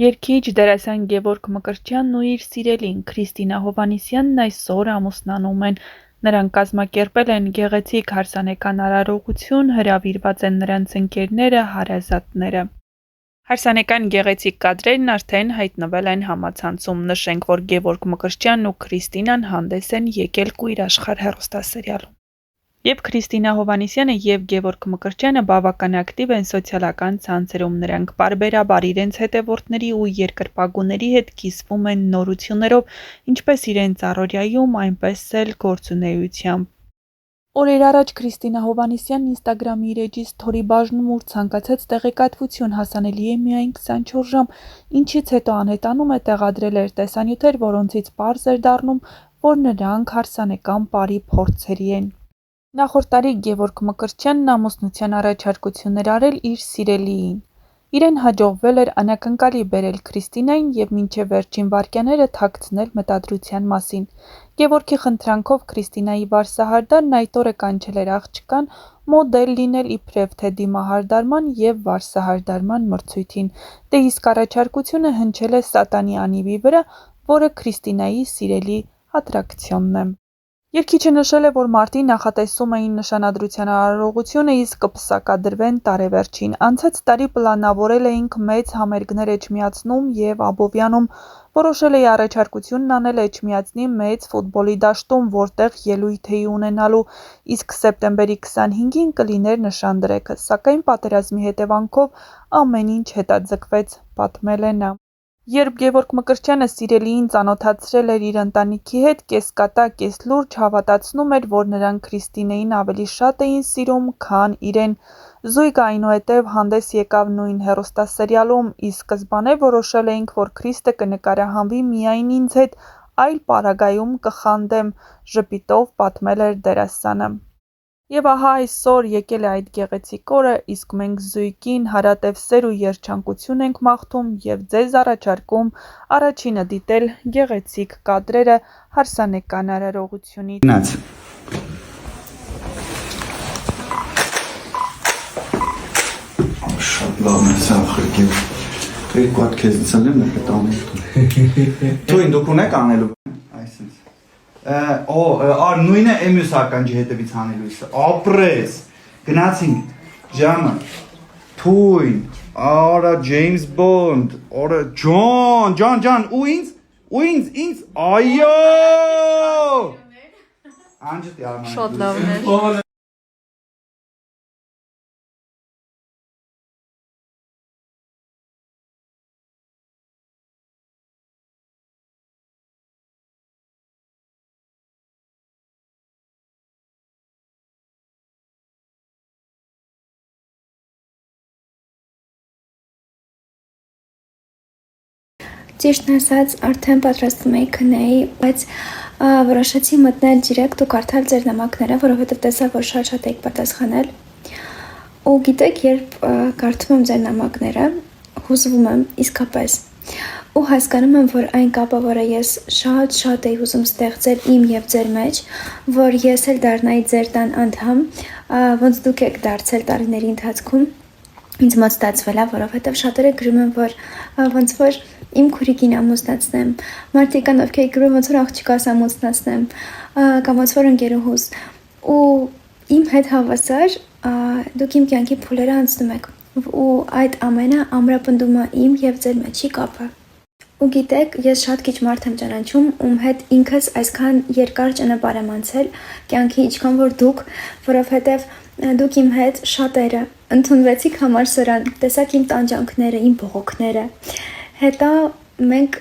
Երգիչ դերասան Գևորգ Մկրտչյանն ու իր սիրելին Քրիստինա Հովհաննիսյանն այսօր ամուսնանում են։ Նրանք կազմակերպել են գեղեցիկ հարսանեկան արարողություն, հրավիրված են նրանց ընկերները, հարազատները։ Հարսանեկան գեղեցիկ կադրերն արդեն հայտնվել են համացանցում։ Նշենք, որ Գևորգ Մկրտչյանն ու Քրիստինան հանդես են եկել «Կույր աշխարհ» հեռուստասերիալում։ Եվ Քրիստինա Հովհաննիսյանը և Գևորգ Մկրտչյանը բավական ակտիվ են սոցիալական ցանցերում։ Նրանք պարբերաբար իրենց հետևորդների ու երկրպագուների հետ կիսվում են նորություններով, ինչպես իրենց առօրյայում, այնպես էլ գործունեությամբ։ Օրեր առաջ Քրիստինա Հովհաննիսյանն Ինստագրամի իր էջի սթորի բաժնում ուր ցանկացած տեղեկատվություն հասանելի է միայն 24 ժամ, ինչից հետո անհետանում է տեղադրել էր տեսանյութեր, որոնցից պարզ էր դառնում, որ նրանք հարսանեկան պարի փորձերի են։ Նախորդ տարի Գևորգ Մկրտչյանն ամուսնության առաջարկություն էր արել իր սիրելիին։ Իրեն հաջողվել էր անակնկալի բերել Քրիստինային և մինչև վերջին վայրկյաները թաքցնել մտադրության մասին։ Գևորգի խնդրանքով Քրիստինայի վարսահարդարն այդ օրը կանչել էր աղջկան մոդել լինել իբրև թե դիմահարդարման և վարսահարդարման մրցույթին, դե իսկ առաջարկությունը հնչել է Սատանի անիվի վրա, որը Քրիստինայի սիրելի ատրակցիոնն է։ Երգիչը նշել է, որ մարտին նախատեսում էին նշանադրության արարողությունը, իսկ կպսակադրվեն տարեվերջին։ Անցած տարի պլանավորել էինք մեծ համերգներ Էջմիածնում և Աբովյանում, որոշել էի առաջարկությունն անել Էջմիածնի մեծ ֆուտբոլի դաշտում, որտեղ ելույթ էի ունենալու, իսկ սեպտեմբերի 25-ին կլիներ նշանդրեքը, սակայն պատերազմի հետևանքով ամեն ինչ հետաձգվեց, պատմել է նա։ Երբ Գևորգ Մկրտչյանը սիրելիին ծանոթացրել էր իր ընտանիքի հետ, կեսկատակ, կեսլուրջ հավատացնում էր, որ նրանք Քրիստինեին ավելի շատ էին սիրում, քան իրեն։ Զույգը այնուհետև հանդես եկավ նույն հեռուստասերիալում, իսկ սկզբանե որոշել էինք, որ Քրիստը կնկարահանվի միայն ինձ հետ, այլ պարագայում կխանդեմ, ժպիտով պատմել էր դերասանը։ Եվ ահա այսօր եկել է այդ գեղեցիկ օրը, իսկ մենք զույգին հարատև սեր ու երջանկություն ենք մաղթում և ձեզ առաջարկում առաջինը դիտել գեղեցիկ կադրերը հարսանեկան արարողությունից։ Գնաց։ Շատ լավն է սա խրկել։ Երկու հատ քեզնից եմ հետ անել։ Թույն դուք ունեք անելու այսինքն։ Ար նույնը մյուս ականջի հետևից հանելույսը։ Ապրես։ Գնացինք ժամը։ Թույն, արա Ջեյմս Բոնդ, արա Ջոն, ու ինձ, այո։ Անջտի արման։ Շատ լավն է։ Ճիշտն ասած, արդեն պատրաստվում էի քնեի, բայց որոշեցի մտնել դիրեկտ ու կարդալ ձեր նամակները, որովհետև տեսա, որ շատ եք պատասխանել։ Ու գիտեք, երբ կարդում եմ ձեր նամակները, հուզվում եմ իսկապես։ Ու հասկանում եմ, որ այն կապը, որը ես շատ էի ուզում ստեղծել իմ և ձեր մեջ, որ ես էլ դառնայի ձեր տան անդամ, ոնց դուք եք դարձել տարիների ընթացքում, ինձ մոտ ստացվել է, որովհետև շատերը գրում են, որ ոնց որ իմ քուրիկին ամուսնացնեմ, մարդիկ կան, ովքեր գրում ոնց որ աղջկաս ամուսնացնեմ, կամ ոնց որ ընկերուհուս, ու իմ հետ հավասար դուք իմ կյանքի փուլերը անցնում եք, ու այդ ամենը ամրապնդում է իմ և ձեր մեջի կապը։ Ու գիտեք, ես շատ քիչ մարդ եմ ճանաչում, ում հետ ինքս այսքան երկար ճանապարհ եմ անցել կյանքի, ինչքան որ դուք, որովհետև դուք իմ հետ շատերը ընդունվեցիք համալսարան, տեսաք իմ տանջանքները, իմ բողոքները։ Հետո մենք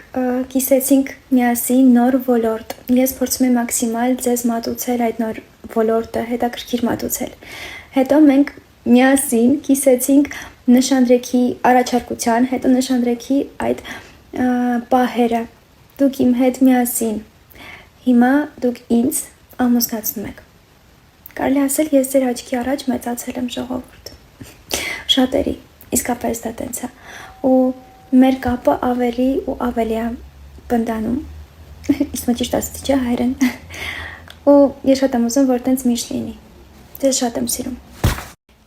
կիսեցինք միասին նոր ոլորտ։ Ես փորձում եմ մաքսիմալ ձեզ մատուցել այդ նոր ոլորտը, հետաքրքիր մատուցել։ Հետո մենք միասին կիսեցինք նշանդրեքի առաջարկության, հետո նշանդրեքի այդ պահերը։ Դուք իմ հետ միասին։ Հիմա դուք ինձ ամուսնացնում եք։ Կարելի ասել, ես ձեր աչքի առաջ մեծացել եմ, ժողովուրդ։ Շատերի, իսկապես դա տենց է։ Ու մեր կապը ավելի ու ավելի է բնդանում։ Իսկ ճիշտ ասած, չէ, հայրեն։ Ու ես շատ եմ ուզում, որ տենց միշտ լինի։ Ձեզ շատ եմ սիրում։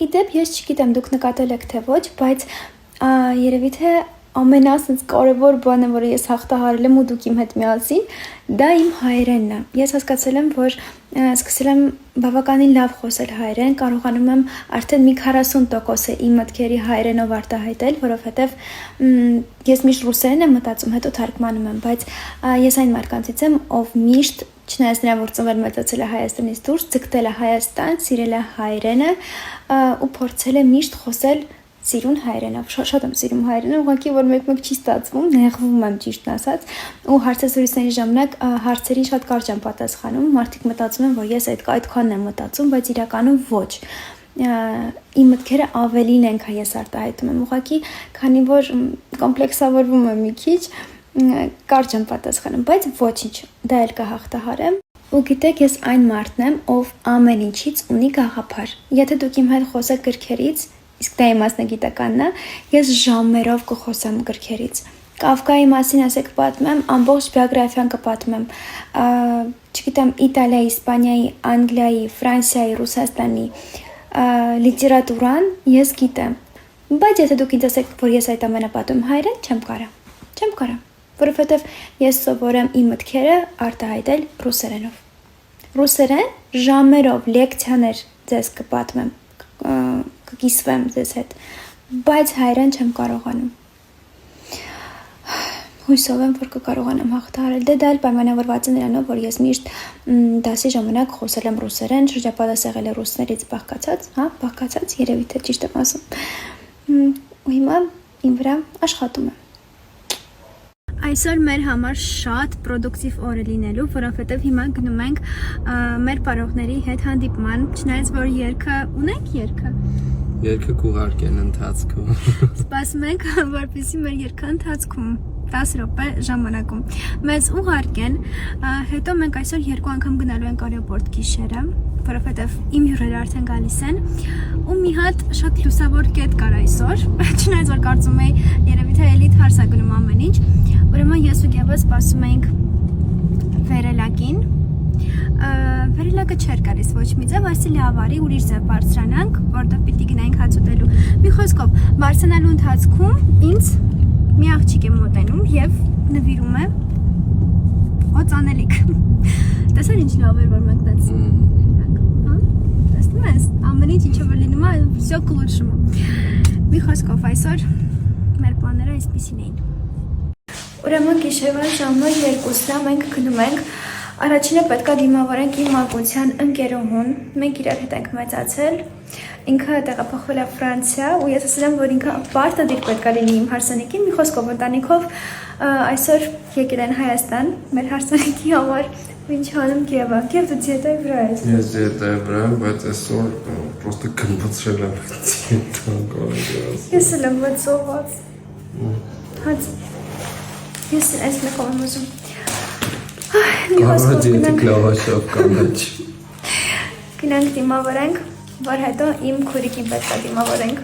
Իդեպ ես չգիտեմ, դուք նկատել եք թե ոչ, բայց երևի թե ամենասենց կարևոր բանը, որը ես հաղթահարել եմ ու դուք իմ հետ միասին, դա իմ հայերենն է։ Ես հասկացել եմ, որ սկսել եմ բավականին լավ խոսել հայերեն, կարողանում եմ արդեն մի 40% իմ մտքերի հայերենով արտահայտել, որովհետև ես միշտ ռուսերեն եմ մտածում, հետո թարգմանում եմ, բայց ես այն մարդկանցից եմ, ով միշտ չնայած նրան, որ ծնվել մեծացել է Հայաստանից դուրս, ձգտել է Հայաստան, սիրել է հայերենը ու փորձել է միշտ խոսել սիրուն հայերենով, շատ եմ սիրում հայերենը, ուղղակի որ մեկ-մեկ չի ստացվում, նեղվում եմ ճիշտն ասած, ու հարցազրույցների ժամանակ հարցերին շատ կարճ եմ պատասխանում, մարդիկ մտածում են, որ ես այդքանն եմ մտածում, բայց իրականում ոչ։ Իմ մտքերը ավելին են, քան ես արտահայտում եմ, ուղղակի, քանի որ կոմպլեքսավորվում եմ մի քիչ, կարճ եմ պատասխանում, բայց ոչինչ, դա էլ կհաղթահարեմ։ Ու գիտեք, ես այն մարդն եմ, ով ամեն ինչից ունի գաղափար։ Եթե դուք իմ հետ խոսեք գրքերից, իսկ դա իմ մասնագիտականն է, ես ժամերով կխոսեմ գրքերից։ Կավկայի մասին ասեք պատմեմ, ամբողջ բիոգրաֆիան կպատմեմ։ Չգիտեմ, Իտալիայի, Իսպանիայի, Անգլիայի, Ֆրանսիայի, Ռուսաստանի լիտերատուրան ես գիտեմ։ Բայց եթե դուք ինձ ասեք, որ ես այդ ամենը պատում հայերեն, չեմ կարա, որովհետև ես սովորեմ իմ մտքերը արտահայտել ռուսերենով։ Ռուսերեն ժամերով լեկցիաներ ձեզ կպատմեմ, կկիսվեմ ձեզ հետ, բայց հայերեն չեմ կարողանում։ Հույսով եմ, որ կկարողանամ հաղթահարել, դա էլ պայմանավորված է նրանով, որ ես միշտ դասի ժամանակ խոսել եմ ռուսերեն, շրջապատս եղել է ռուսներից բաղկացած, երևի թե ճիշտ եմ ասում։ Ու հիմա իմ վրա աշխատում եմ։ Այսօր մեր համար շատ պրոդուկտիվ օր է լինելու, որովհետև հիմա գնում ենք մեր պարողների հետ հանդիպման, չնայած որ երգը ունենք երգը։ Երգը կուղարկեն ընթացքում։ Սպասում ենք, որպեսզի մեր երգը ընթացքում 10 րոպե ժամանակում մեզ ուղարկեն, հետո մենք այսօր 2 անգամ գնալու ենք Արիոպորտ գիշերը, որովհետև իմ հյուրերը արդեն գալիս են, ու մի հատ շատ լուսավոր կետ կար այսօր, չնայած որ կարծում էի երևի թե էլի թարս է գնում ամեն ինչ, ուրեմն ես ու Գևը սպասում էինք վերելակին, վերելակը չէր գալիս ոչ մի ձև, այսինքն լավարի ուրիշ ձև բարձրանանք, որտեղ պիտի գնայինք հաց ուտելու։ Մի խոսքով, բարձրանալու ընթացքում ինձ մի աղջիկ է մոտենում եւ նվիրում է օծանելիք։ Տեսա ինչ լավ էր որ մենք դες։ Հա? Տեսնում ես, ամեն ինչ ինչը որ լինում է, всё к лучшему։ Մի խոսքով այսօր մեր պլանները այսպեսին էին։ Ուրեմն գիշերվա ժամը 2-ն է, մենք գնում ենք։ Առաջինը պետք է դիմավորենք իմ մանկության ընկերուհուն։ Մենք իրար հետ ենք մեծացել։ Ինքը տեղափոխվել է Ֆրանսիա, ու ես ասել եմ, որ ինքը պարտադիր պետք է լինի իմ հարսանեկին, մի խոսքով ընտանիքով այսօր եկել են Հայաստան մեր հարսանեկի համար։ Ինչ անում Գևը։ Գև դու դիետայի վրա ես։ Ես դիետայի վրա եմ, բայց այսօր պրոստը գնացրել եմ դիետան կարողանաս։ Ես էլ եմ ված սոված։ Հաց։ Ես այս մեկով եմ ուզում։ Կարո դիետիկ լավաշով կանաչ։ Գնանք դիմավորենք, որ հետո իմ քուրիկին պետք է դիմավորենք։